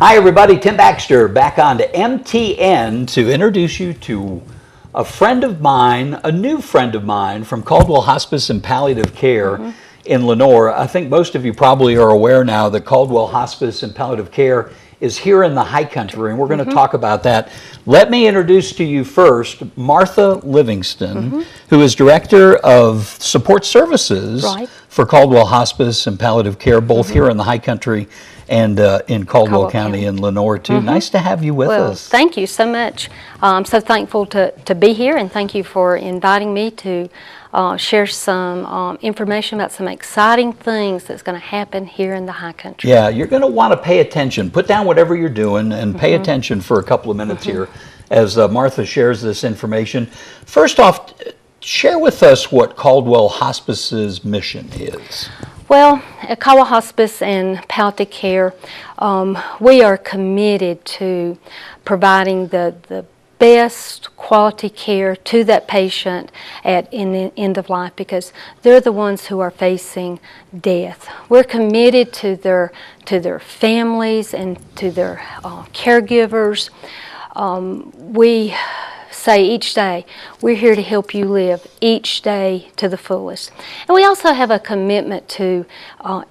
Hi everybody, Tim Baxter back on to MTN to introduce you to a friend of mine, a new friend of mine from Caldwell Hospice and Palliative Care in Lenoir. I think most of you probably are aware now that Caldwell Hospice and Palliative Care is here in the High Country, and we're going to talk about that. Let me introduce to you first Martha Livingston, who is Director of Support Services for Caldwell Hospice and Palliative Care, both here in the High Country and in Caldwell County and Lenoir too. Nice to have you with us. Thank you so much. I'm so thankful to be here, and thank you for inviting me to share some information about some exciting things that's going to happen here in the High Country. Yeah, you're going to want to pay attention. Put down whatever you're doing and pay attention for a couple of minutes here as Martha shares this information. First off, share with us what Caldwell Hospice's mission is. Well, at Caldwell Hospice and Palliative Care, we are committed to providing the best quality care to that patient in the end of life, because they're the ones who are facing death. We're committed to their families and to their caregivers. We say each day, we're here to help you live each day to the fullest. And we also have a commitment to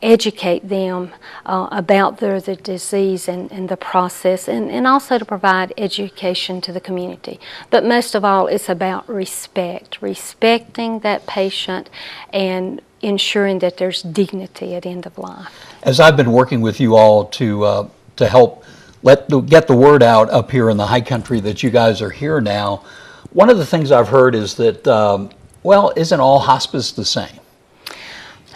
educate them about the disease and the process, and also to provide education to the community. But most of all, it's about respecting that patient and ensuring that there's dignity at the end of life. As I've been working with you all to help get the word out up here in the High Country that you guys are here now, one of the things I've heard is that, well, isn't all hospice the same?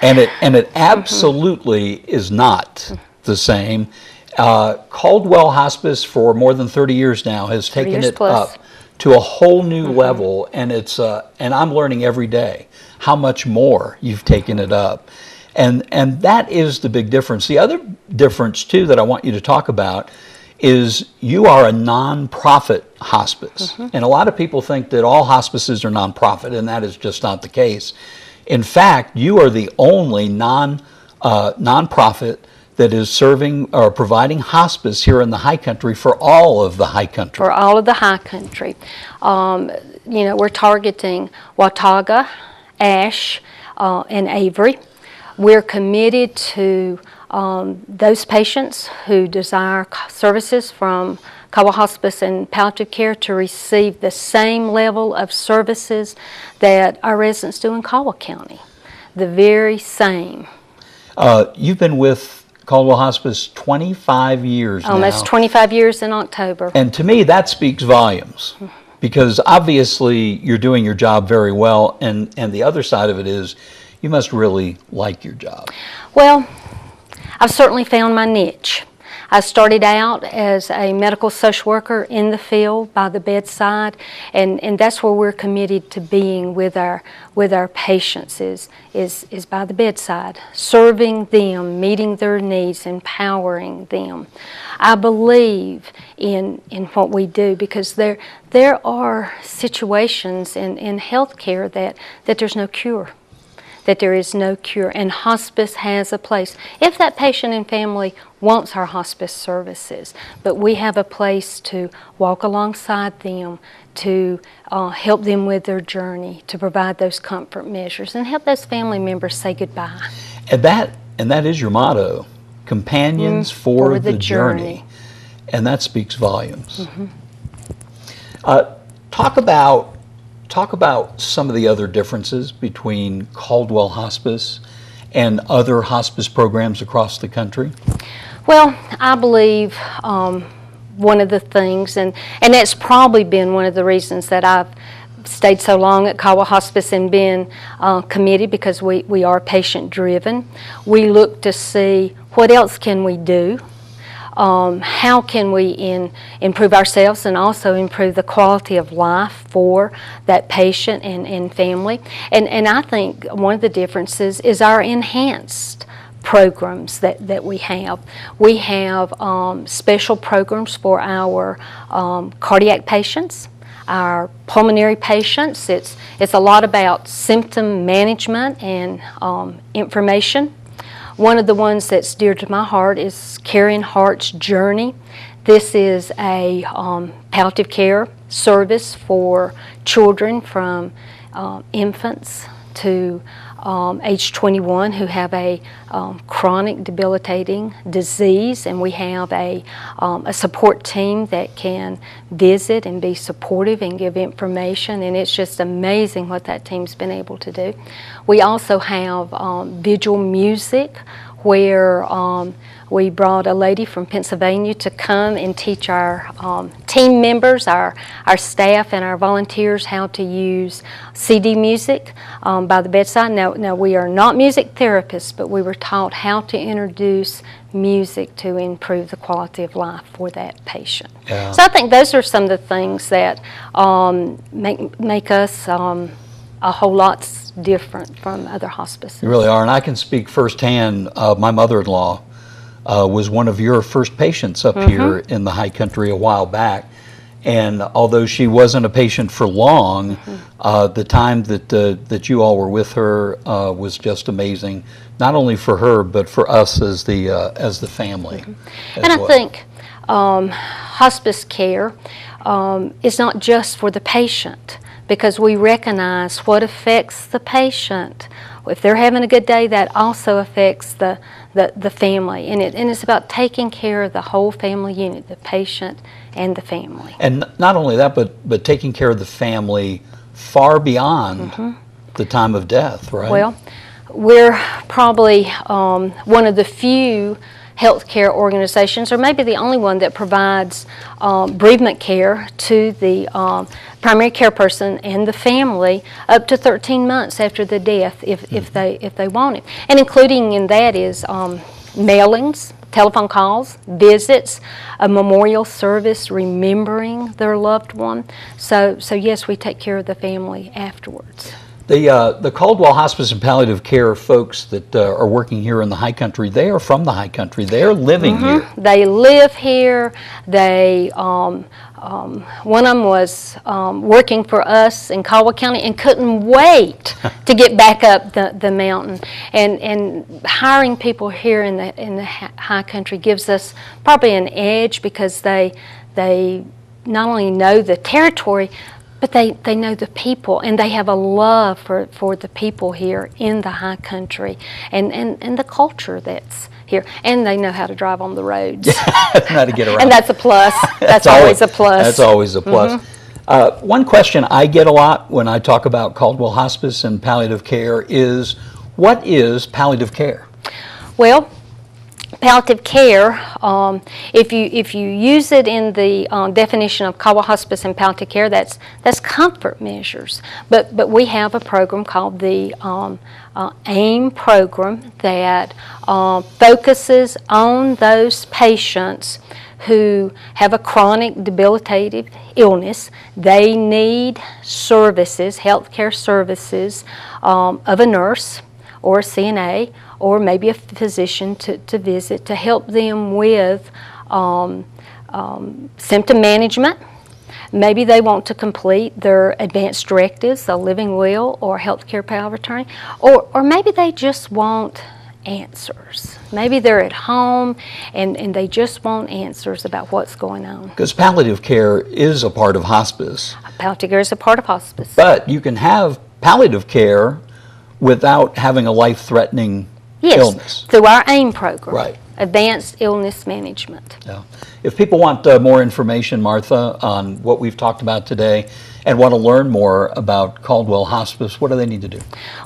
And it absolutely is not the same. Caldwell Hospice for more than 30 years now has taken it up to a whole new level, and and I'm learning every day how much more you've taken it up. And that is the big difference. The other difference too that I want you to talk about is you are a non-profit hospice. And a lot of people think that all hospices are non-profit, and that is just not the case. In fact, you are the only non-profit that is serving or providing hospice here in the High Country for all of the High Country. For all of the High Country. You know, we're targeting Watauga, Ashe, and Avery. We're committed to those patients who desire services from Caldwell Hospice and Palliative Care to receive the same level of services that our residents do in Caldwell County. The very same. You've been with Caldwell Hospice 25 years now. Almost 25 years in October. And to me, that speaks volumes. Because obviously you're doing your job very well, and the other side of it is you must really like your job. Well, I've certainly found my niche. I started out as a medical social worker in the field by the bedside, and that's where we're committed to being with our patients is by the bedside, serving them, meeting their needs, empowering them. I believe in what we do, because there are situations in healthcare that there's no cure. That there is no cure, and hospice has a place if that patient and family wants our hospice services. But we have a place to walk alongside them, to help them with their journey, to provide those comfort measures, and help those family members say goodbye. And that is your motto, companions for the journey. And that speaks volumes. Talk about some of the other differences between Caldwell Hospice and other hospice programs across the country. Well, I believe one of the things, and that's probably been one of the reasons that I've stayed so long at Caldwell Hospice and been committed, because we are patient driven. We look to see what else can we do. How can we improve ourselves and also improve the quality of life for that patient and family. And I think one of the differences is our enhanced programs that we have. We have special programs for our cardiac patients, our pulmonary patients. It's a lot about symptom management and information. One of the ones that's dear to my heart is Caring Heart's Journey. This is a palliative care service for children from infants to age 21 who have a chronic debilitating disease, and we have a support team that can visit and be supportive and give information, and it's just amazing what that team's been able to do. We also have visual music, where we brought a lady from Pennsylvania to come and teach our team members, our staff and our volunteers how to use CD music by the bedside. Now we are not music therapists, but we were taught how to introduce music to improve the quality of life for that patient. Yeah. So I think those are some of the things that make us a whole lot different from other hospices. You really are, and I can speak firsthand. My mother-in-law was one of your first patients up here in the high country a while back, and although she wasn't a patient for long, the time that you all were with her was just amazing, not only for her but for us as the family. And I think hospice care is not just for the patient, because we recognize what affects the patient. If they're having a good day, that also affects the family. And it's about taking care of the whole family unit, the patient and the family. And not only that, but taking care of the family far beyond the time of death, right? Well, we're probably one of the few healthcare organizations, or maybe the only one, that provides bereavement care to the primary care person and the family up to 13 months after the death, if they want it. And including in that is mailings, telephone calls, visits, a memorial service remembering their loved one. So yes, we take care of the family afterwards. The Caldwell Hospice and Palliative Care folks that are working here in the high country, they are from the high country. They are living here. They live here. They one of them was working for us in Caldwell County and couldn't wait to get back up the mountain. And hiring people here in the high country gives us probably an edge, because they not only know the territory, but they know the people, and they have a love for the people here in the high country and the culture that's here. And they know how to drive on the roads. How to get around. And that's a plus. That's always a plus. That's always a plus. One question I get a lot when I talk about Caldwell Hospice and palliative care is, what is palliative care? Well, palliative care, if you use it in the definition of Caldwell Hospice and palliative care, that's comfort measures. But we have a program called the AIM program that focuses on those patients who have a chronic debilitative illness. They need services, healthcare services of a nurse or a CNA, or maybe a physician to visit, to help them with symptom management. Maybe they want to complete their advanced directives, a living will or healthcare power of attorney, or maybe they just want answers. Maybe they're at home and they just want answers about what's going on. Because palliative care is a part of hospice. Palliative care is a part of hospice. But you can have palliative care without having a life-threatening illness. Through our AIM program, Right. Advanced Illness Management. Yeah. If people want more information, Martha, on what we've talked about today and want to learn more about Caldwell Hospice, what do they need to do?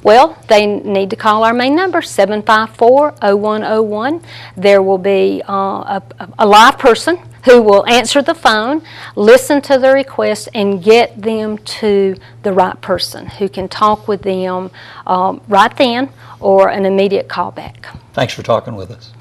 Well, they need to call our main number, 754-0101. There will be a live person who will answer the phone, listen to the request, and get them to the right person who can talk with them right then, or an immediate callback. Thanks for talking with us.